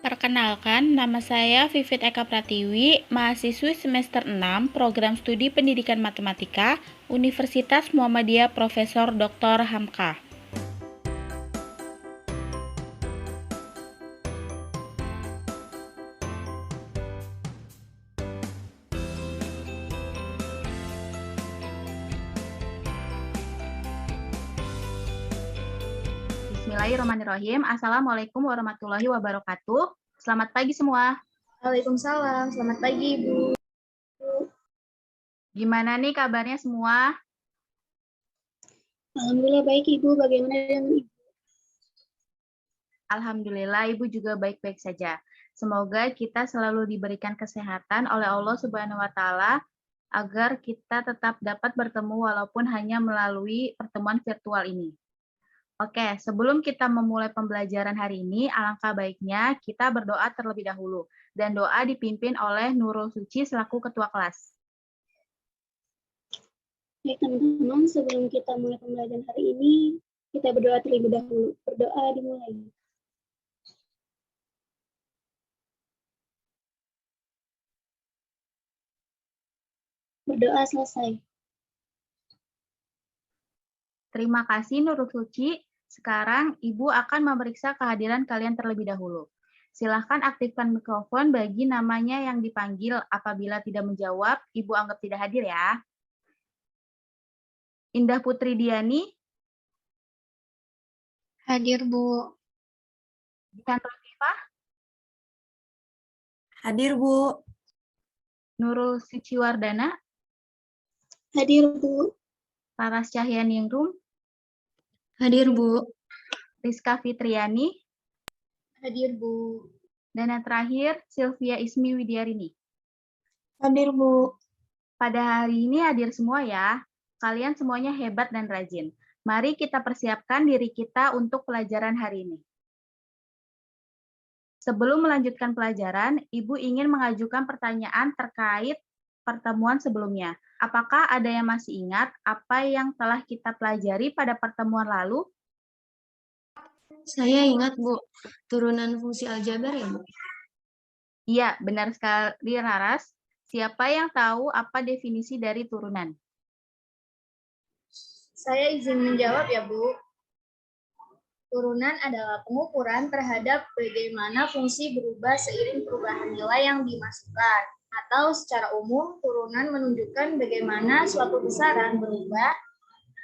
Perkenalkan, nama saya Vivit Eka Pratiwi, mahasiswi semester 6 Program Studi Pendidikan Matematika, Universitas Muhammadiyah Profesor Dr. Hamka. Bismillahirrahmanirrahim. Assalamualaikum warahmatullahi wabarakatuh. Selamat pagi semua. Waalaikumsalam. Selamat pagi, Ibu. Gimana nih kabarnya semua? Alhamdulillah baik, Ibu. Bagaimana dengan Ibu? Alhamdulillah, Ibu juga baik-baik saja. Semoga kita selalu diberikan kesehatan oleh Allah Subhanahu wa Ta'ala agar kita tetap dapat bertemu walaupun hanya melalui pertemuan virtual ini. Oke, sebelum kita memulai pembelajaran hari ini, alangkah baiknya kita berdoa terlebih dahulu. Dan doa dipimpin oleh Nurul Suci selaku ketua kelas. Baik, teman-teman, sebelum kita mulai pembelajaran hari ini, kita berdoa terlebih dahulu. Berdoa dimulai. Berdoa selesai. Terima kasih Nurul Suci. Sekarang Ibu akan memeriksa kehadiran kalian terlebih dahulu. Silahkan aktifkan mikrofon bagi namanya yang dipanggil. Apabila tidak menjawab, Ibu anggap tidak hadir ya. Indah Putri Diani. Hadir, Bu. Jihan Rafifah. Hadir, Bu. Nurul Siciwardana. Hadir, Bu. Raras Cahyaningrum. Hadir, Bu. Rizka Fitriani. Hadir, Bu. Dan yang terakhir, Sylvia Ismi Widyarini. Hadir, Bu. Pada hari ini hadir semua ya. Kalian semuanya hebat dan rajin. Mari kita persiapkan diri kita untuk pelajaran hari ini. Sebelum melanjutkan pelajaran, Ibu ingin mengajukan pertanyaan terkait pertemuan sebelumnya. Apakah ada yang masih ingat apa yang telah kita pelajari pada pertemuan lalu? Saya ingat, Bu. Turunan fungsi aljabar ya, Bu? Iya, benar sekali, Raras. Siapa yang tahu apa definisi dari turunan? Saya izin menjawab ya, Bu. Turunan adalah pengukuran terhadap bagaimana fungsi berubah seiring perubahan nilai yang dimasukkan. Atau secara umum, turunan menunjukkan bagaimana suatu besaran berubah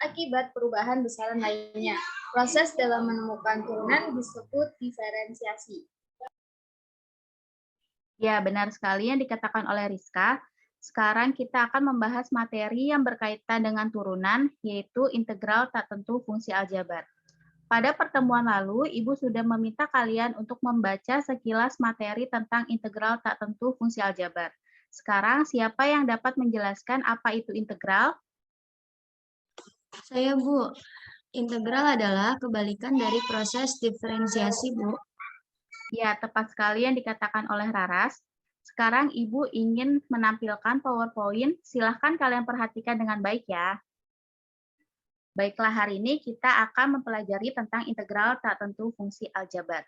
akibat perubahan besaran lainnya. Proses dalam menemukan turunan disebut diferensiasi. Ya, benar sekali yang dikatakan oleh Rizka. Sekarang kita akan membahas materi yang berkaitan dengan turunan, yaitu integral tak tentu fungsi aljabar. Pada pertemuan lalu, Ibu sudah meminta kalian untuk membaca sekilas materi tentang integral tak tentu fungsi aljabar. Sekarang, siapa yang dapat menjelaskan apa itu integral? Saya, Bu. Integral adalah kebalikan dari proses diferensiasi, Bu. Ya, tepat sekali yang dikatakan oleh Raras. Sekarang Ibu ingin menampilkan PowerPoint. Silahkan kalian perhatikan dengan baik ya. Baiklah, hari ini kita akan mempelajari tentang integral tak tentu fungsi aljabar.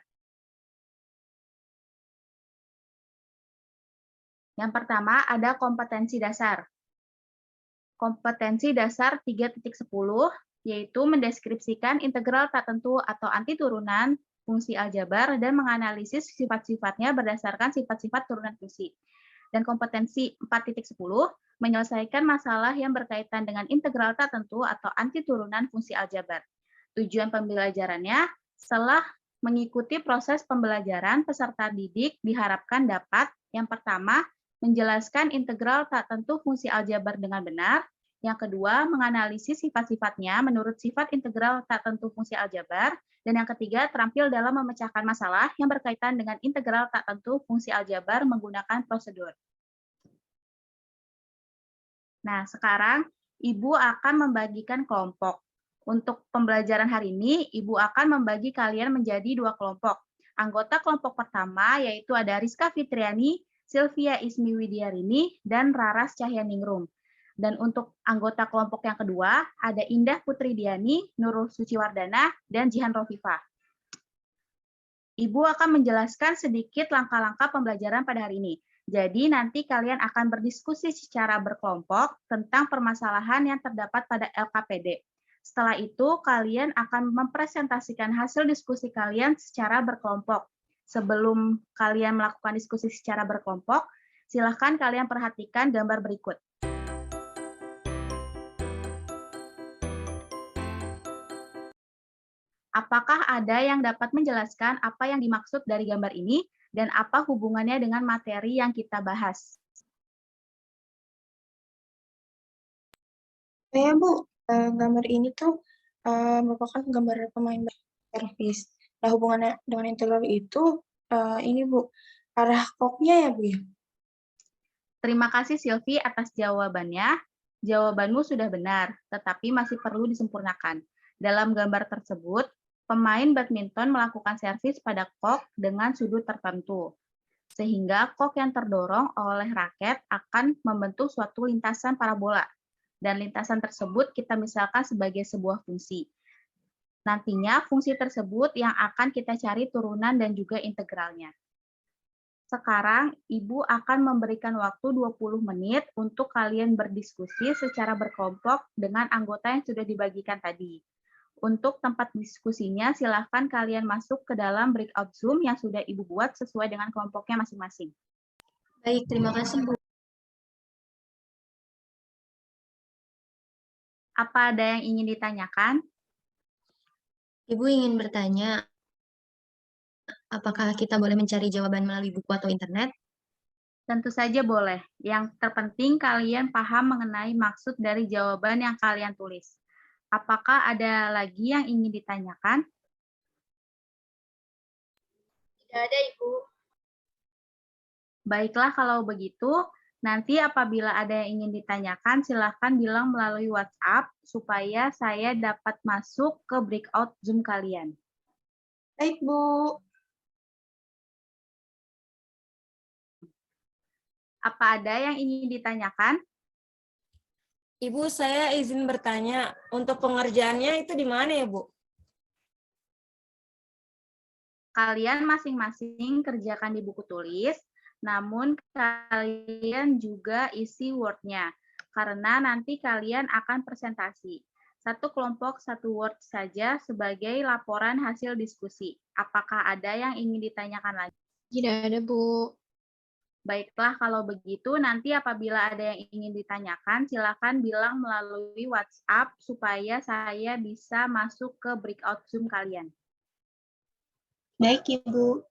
Yang pertama ada kompetensi dasar. Kompetensi dasar 3.10 yaitu mendeskripsikan integral tak tentu atau anti turunan fungsi aljabar dan menganalisis sifat-sifatnya berdasarkan sifat-sifat turunan fungsi. Dan kompetensi 4.10 menyelesaikan masalah yang berkaitan dengan integral tak tentu atau anti turunan fungsi aljabar. Tujuan pembelajarannya, setelah mengikuti proses pembelajaran, peserta didik diharapkan dapat yang pertama, menjelaskan integral tak tentu fungsi aljabar dengan benar. Yang kedua, menganalisis sifat-sifatnya menurut sifat integral tak tentu fungsi aljabar. Dan yang ketiga, terampil dalam memecahkan masalah yang berkaitan dengan integral tak tentu fungsi aljabar menggunakan prosedur. Nah, sekarang Ibu akan membagikan kelompok. Untuk pembelajaran hari ini, Ibu akan membagi kalian menjadi 2 kelompok. Anggota kelompok pertama yaitu ada Rizka Fitriani, Sylvia Ismi Widyarini, dan Raras Cahyaningrum. Dan untuk anggota kelompok yang kedua, ada Indah Putri Diani, Nurul Suciwardana, dan Jihan Rafifah. Ibu akan menjelaskan sedikit langkah-langkah pembelajaran pada hari ini. Jadi nanti kalian akan berdiskusi secara berkelompok tentang permasalahan yang terdapat pada LKPD. Setelah itu, kalian akan mempresentasikan hasil diskusi kalian secara berkelompok. Sebelum kalian melakukan diskusi secara berkelompok, silakan kalian perhatikan gambar berikut. Apakah ada yang dapat menjelaskan apa yang dimaksud dari gambar ini dan apa hubungannya dengan materi yang kita bahas? Ya, Bu, gambar ini tuh merupakan gambar pemain servis. Nah, hubungannya dengan integral itu, ini Bu, arah koknya ya Bu ya? Terima kasih Silvi atas jawabannya. Jawabanmu sudah benar, tetapi masih perlu disempurnakan. Dalam gambar tersebut, pemain badminton melakukan servis pada kok dengan sudut tertentu. Sehingga kok yang terdorong oleh raket akan membentuk suatu lintasan parabola. Dan lintasan tersebut kita misalkan sebagai sebuah fungsi. Nantinya fungsi tersebut yang akan kita cari turunan dan juga integralnya. Sekarang, Ibu akan memberikan waktu 20 menit untuk kalian berdiskusi secara berkelompok dengan anggota yang sudah dibagikan tadi. Untuk tempat diskusinya, silahkan kalian masuk ke dalam breakout Zoom yang sudah Ibu buat sesuai dengan kelompoknya masing-masing. Baik, terima kasih, Bu. Apa ada yang ingin ditanyakan? Ibu ingin bertanya, apakah kita boleh mencari jawaban melalui buku atau internet? Tentu saja boleh. Yang terpenting kalian paham mengenai maksud dari jawaban yang kalian tulis. Apakah ada lagi yang ingin ditanyakan? Tidak ada, Ibu. Baiklah kalau begitu, nanti apabila ada yang ingin ditanyakan, silahkan bilang melalui WhatsApp supaya saya dapat masuk ke breakout Zoom kalian. Baik, Bu. Apa ada yang ingin ditanyakan? Ibu, saya izin bertanya, untuk pengerjaannya itu di mana ya, Bu? Kalian masing-masing kerjakan di buku tulis, namun kalian juga isi Word-nya, karena nanti kalian akan presentasi. Satu kelompok, satu Word saja sebagai laporan hasil diskusi. Apakah ada yang ingin ditanyakan lagi? Tidak ada, Bu. Baiklah, kalau begitu nanti apabila ada yang ingin ditanyakan, silakan bilang melalui WhatsApp supaya saya bisa masuk ke breakout Zoom kalian. Baik, Ibu.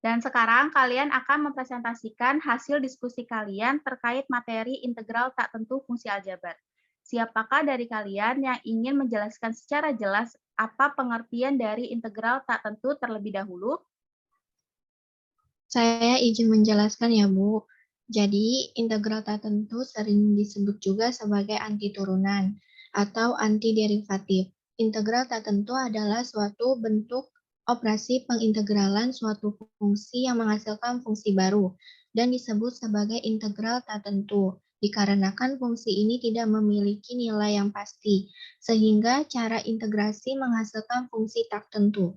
Dan sekarang kalian akan mempresentasikan hasil diskusi kalian terkait materi integral tak tentu fungsi aljabar. Siapakah dari kalian yang ingin menjelaskan secara jelas apa pengertian dari integral tak tentu terlebih dahulu? Saya izin menjelaskan ya, Bu. Jadi, integral tak tentu sering disebut juga sebagai antiturunan atau antiderivatif. Integral tak tentu adalah suatu bentuk operasi pengintegralan suatu fungsi yang menghasilkan fungsi baru dan disebut sebagai integral tak tentu dikarenakan fungsi ini tidak memiliki nilai yang pasti, sehingga cara integrasi menghasilkan fungsi tak tentu.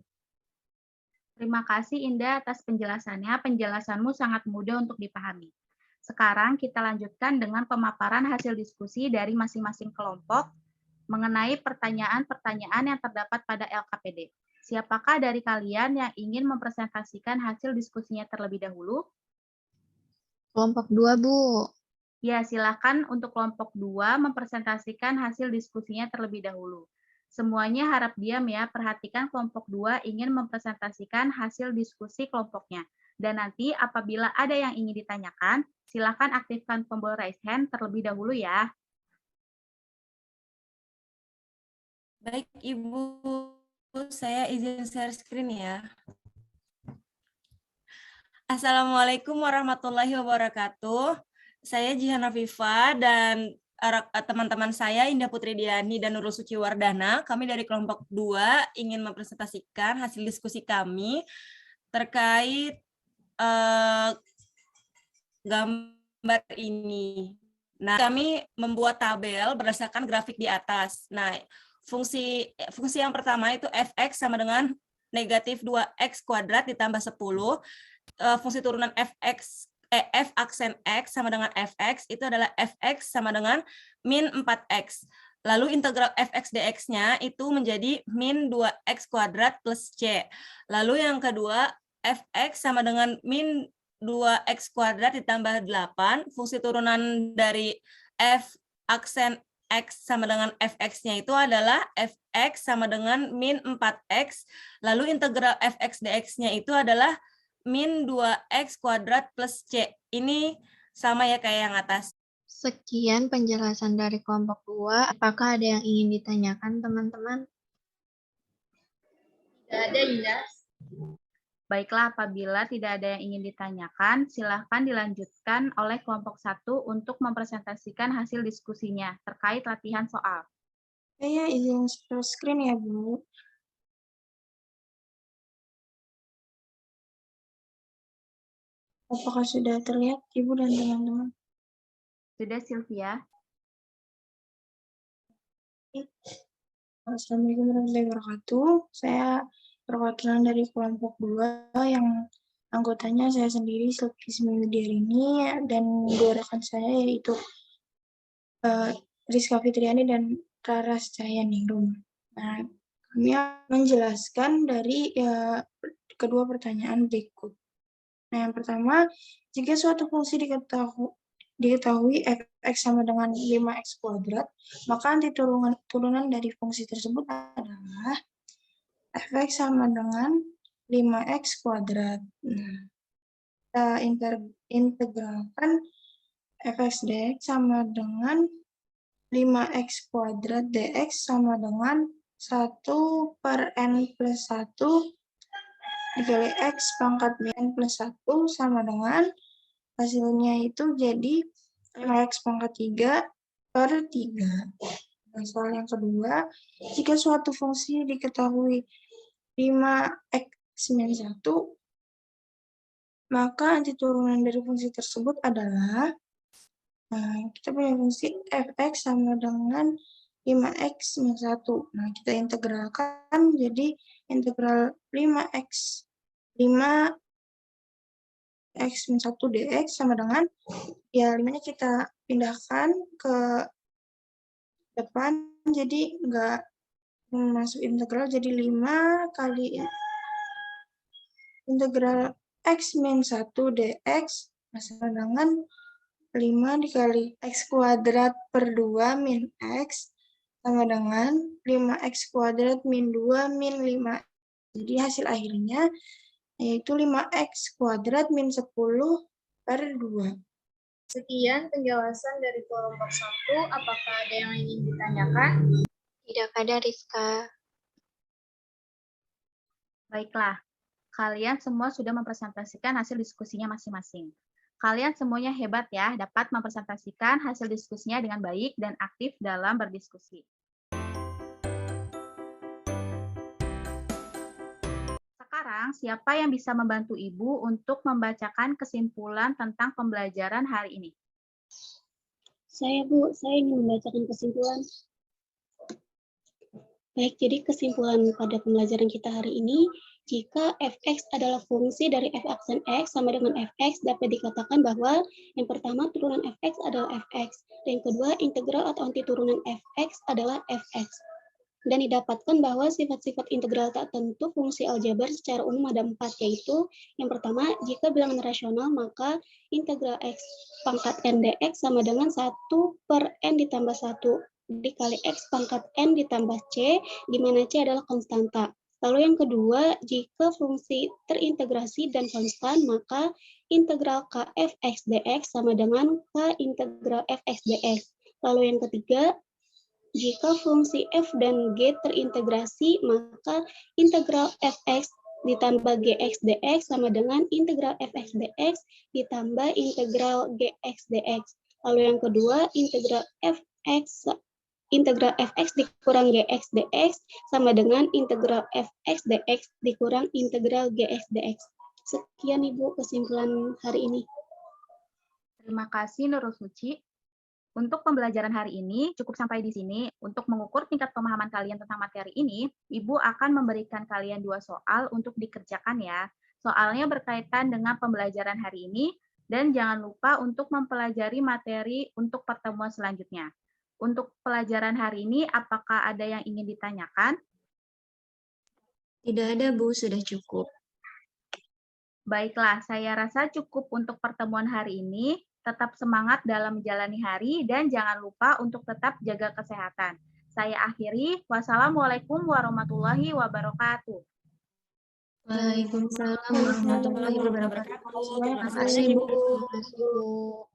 Terima kasih Indah atas penjelasannya. Penjelasanmu sangat mudah untuk dipahami. Sekarang kita lanjutkan dengan pemaparan hasil diskusi dari masing-masing kelompok mengenai pertanyaan-pertanyaan yang terdapat pada LKPD. Siapakah dari kalian yang ingin mempresentasikan hasil diskusinya terlebih dahulu? Kelompok 2, Bu. Ya, silakan untuk kelompok 2 mempresentasikan hasil diskusinya terlebih dahulu. Semuanya harap diam ya, perhatikan kelompok 2 ingin mempresentasikan hasil diskusi kelompoknya. Dan nanti apabila ada yang ingin ditanyakan, silakan aktifkan tombol raise hand terlebih dahulu ya. Baik, Ibu. Saya izin share screen ya. Assalamualaikum warahmatullahi wabarakatuh. Saya Jihan Afifah dan teman-teman saya Indah Putri Diani dan Nurul Suci Wardana. Kami dari kelompok 2 ingin mempresentasikan hasil diskusi kami terkait gambar ini. Nah, kami membuat tabel berdasarkan grafik di atas. Nah, fungsi yang pertama itu fx sama dengan negatif 2x kuadrat ditambah 10. Fungsi turunan f aksen x sama dengan fx itu adalah fx sama dengan min 4x. Lalu integral fx dx-nya itu menjadi min 2x kuadrat plus c. Lalu yang kedua, fx sama dengan min 2x kuadrat ditambah 8. Fungsi turunan dari f aksen x sama dengan fx-nya itu adalah fx sama dengan min 4x. Lalu integral fx dx-nya itu adalah min 2x kuadrat plus c. Ini sama ya kayak yang atas. Sekian penjelasan dari kelompok 2. Apakah ada yang ingin ditanyakan, teman-teman? Tidak ada, Indah. Baiklah, apabila tidak ada yang ingin ditanyakan, silahkan dilanjutkan oleh kelompok 1 untuk mempresentasikan hasil diskusinya terkait latihan soal. Saya izin share screen ya, Bu. Apakah sudah terlihat, Ibu dan teman-teman? Sudah, Sylvia? Assalamualaikum warahmatullahi wabarakatuh. Saya perwakilan dari kelompok 2 yang anggotanya saya sendiri, Sylvia Widiarini, dan dua rekan saya yaitu Rizka Fitriani dan Rara Cahyanningrum. Nah, kami akan menjelaskan dari kedua pertanyaan berikut. Nah, yang pertama, jika suatu fungsi diketahui fx sama dengan 5x kuadrat, maka anti turunan dari fungsi tersebut adalah fx sama dengan 5x kuadrat. Nah, kita integralkan fx dx sama dengan 5x kuadrat dx sama dengan 1 per n plus 1 dikali x pangkat n plus 1 sama dengan hasilnya itu jadi 5x pangkat 3 per 3. Nah, soal yang kedua, jika suatu fungsi diketahui 5x min 1, maka anti turunan dari fungsi tersebut adalah, kita punya fungsi fx sama dengan 5x min 1. Nah, kita integralkan jadi integral 5x min 1 dx sama dengan, ya 5-nya kita pindahkan ke depan, jadi nggak masuk integral, jadi 5 kali integral x min 1 dx sama dengan 5 dikali x kuadrat per 2 min x sama dengan 5x kuadrat min 2 min 5. Jadi hasil akhirnya yaitu 5x kuadrat min 10 per 2. Sekian penjelasan dari kelompok 1. Apakah ada yang ingin ditanyakan? Tidak ada, Rizka. Baiklah, kalian semua sudah mempresentasikan hasil diskusinya masing-masing. Kalian semuanya hebat ya, dapat mempresentasikan hasil diskusinya dengan baik dan aktif dalam berdiskusi. Sekarang, siapa yang bisa membantu Ibu untuk membacakan kesimpulan tentang pembelajaran hari ini? Saya, Bu. Saya ingin membacakan kesimpulan. Baik, jadi kesimpulan pada pembelajaran kita hari ini, jika fx adalah fungsi dari f aksen x sama dengan fx, dapat dikatakan bahwa yang pertama turunan fx adalah fx, dan yang kedua integral atau anti turunan fx adalah fx. Dan didapatkan bahwa sifat-sifat integral tak tentu fungsi aljabar secara umum ada 4, yaitu yang pertama, jika bilangan rasional maka integral x pangkat n dx sama dengan 1 per n ditambah 1 dikali x pangkat n ditambah c, di mana c adalah konstanta. Lalu yang kedua, jika fungsi terintegrasi dan konstan, maka integral kf x dx sama dengan k integral fx dx. Lalu yang ketiga, jika fungsi f dan g terintegrasi, maka integral fx ditambah gx dx sama dengan integral fx dx ditambah integral gx dx. Lalu yang kedua, integral fx dikurang gx dx sama dengan integral fx dx dikurang integral gx dx. Sekian Ibu kesimpulan hari ini. Terima kasih Nurul Suci. Untuk pembelajaran hari ini cukup sampai di sini. Untuk mengukur tingkat pemahaman kalian tentang materi ini, Ibu akan memberikan kalian 2 soal untuk dikerjakan ya. Soalnya berkaitan dengan pembelajaran hari ini, dan jangan lupa untuk mempelajari materi untuk pertemuan selanjutnya. Untuk pelajaran hari ini, apakah ada yang ingin ditanyakan? Tidak ada, Bu, sudah cukup. Baiklah, saya rasa cukup untuk pertemuan hari ini. Tetap semangat dalam menjalani hari dan jangan lupa untuk tetap jaga kesehatan. Saya akhiri. Wassalamualaikum warahmatullahi wabarakatuh. Waalaikumsalam warahmatullahi wabarakatuh. Terima kasih, Bu. Terima kasih, Bu.